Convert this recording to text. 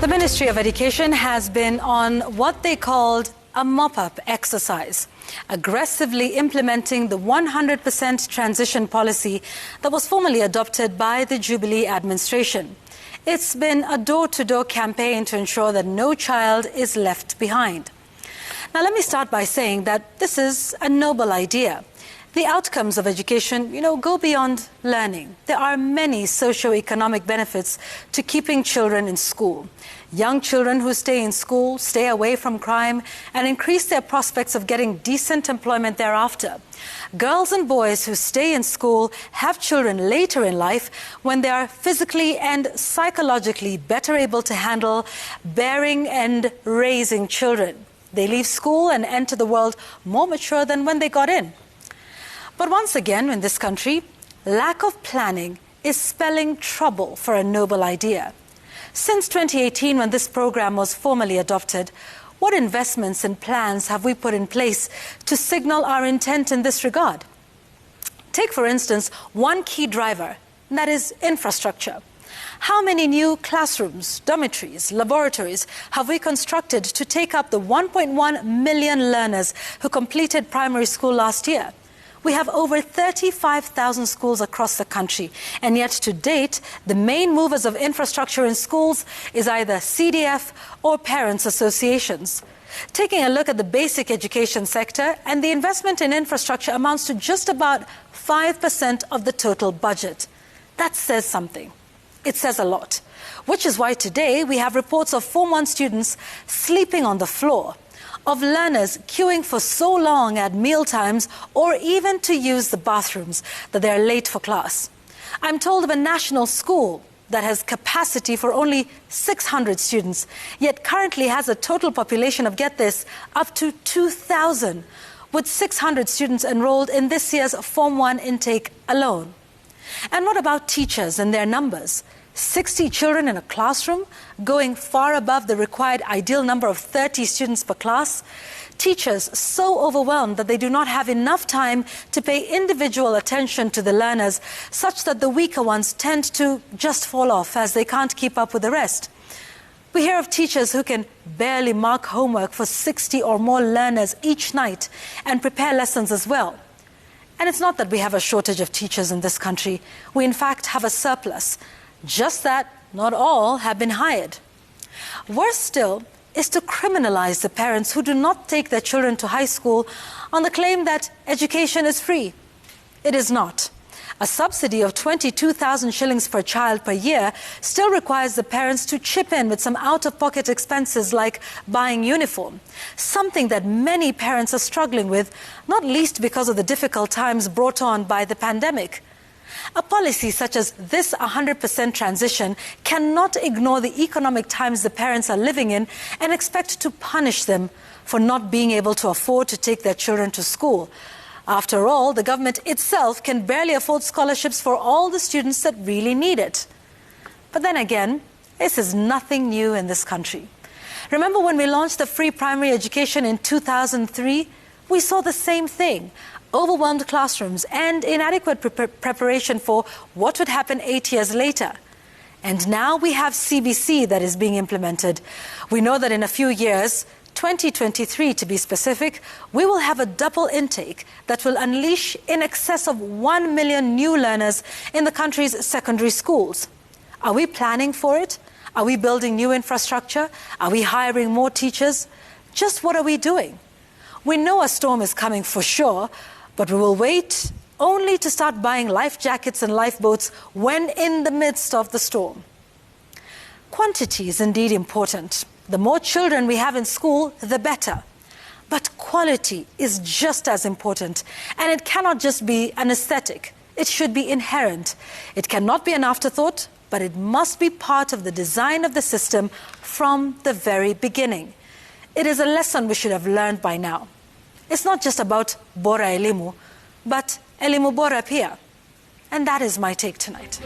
Ministry of Education has been on what they called a mop-up exercise, aggressively implementing the 100% transition policy that was formally adopted by the Jubilee administration. It's been a door-to-door campaign to ensure that no child is left behind. Now, let me start by saying that this is a noble idea. The outcomes of education, go beyond learning. There are many socio-economic benefits to keeping children in school. Young children who stay in school stay away from crime and increase their prospects of getting decent employment thereafter. Girls and boys who stay in school have children later in life when they are physically and psychologically better able to handle bearing and raising children. They leave school and enter the world more mature than when they got in. But once again, in this country, lack of planning is spelling trouble for a noble idea. Since 2018, when this program was formally adopted, what investments and plans have we put in place to signal our intent in this regard? Take, for instance, one key driver, and that is infrastructure. How many new classrooms, dormitories, laboratories have we constructed to take up the 1.1 million learners who completed primary school last year? We have over 35,000 schools across the country, and yet to date, the main movers of infrastructure in schools is either CDF or parents' associations. Taking a look at the basic education sector, and the investment in infrastructure amounts to just about 5% of the total budget. That says something. It says a lot, which is why today we have reports of Form 1 students sleeping on the floor, of learners queuing for so long at meal times or even to use the bathrooms that they're late for class. I'm told of a national school that has capacity for only 600 students, yet currently has a total population of, get this, up to 2,000, with 600 students enrolled in this year's Form 1 intake alone. And what about teachers and their numbers? 60 children in a classroom, going far above the required ideal number of 30 students per class. Teachers so overwhelmed that they do not have enough time to pay individual attention to the learners, such that the weaker ones tend to just fall off as they can't keep up with the rest. We hear of teachers who can barely mark homework for 60 or more learners each night and prepare lessons as well. And it's not that we have a shortage of teachers in this country. We in fact have a surplus. Just that not all have been hired. Worse still is to criminalize the parents who do not take their children to high school on the claim that education is free. It is not. A subsidy of 22,000 shillings per child per year still requires the parents to chip in with some out-of-pocket expenses like buying uniform, something that many parents are struggling with, not least because of the difficult times brought on by the pandemic. A policy such as this 100% transition cannot ignore the economic times the parents are living in and expect to punish them for not being able to afford to take their children to school. After all, the government itself can barely afford scholarships for all the students that really need it. But then again, this is nothing new in this country. Remember when we launched the free primary education in 2003? We saw the same thing. Overwhelmed classrooms and inadequate preparation for what would happen 8 years later. And now we have CBC that is being implemented. We know that in a few years, 2023 to be specific, we will have a double intake that will unleash in excess of 1 million new learners in the country's secondary schools. Are we planning for it? Are we building new infrastructure? Are we hiring more teachers? Just what are we doing? We know a storm is coming for sure, but we will wait only to start buying life jackets and lifeboats when in the midst of the storm. Quantity is indeed important. The more children we have in school, the better. But quality is just as important, and it cannot just be an aesthetic. It should be inherent. It cannot be an afterthought, but it must be part of the design of the system from the very beginning. It is a lesson we should have learned by now. It's not just about bora elimu, but elimu bora pia. And that is my take tonight.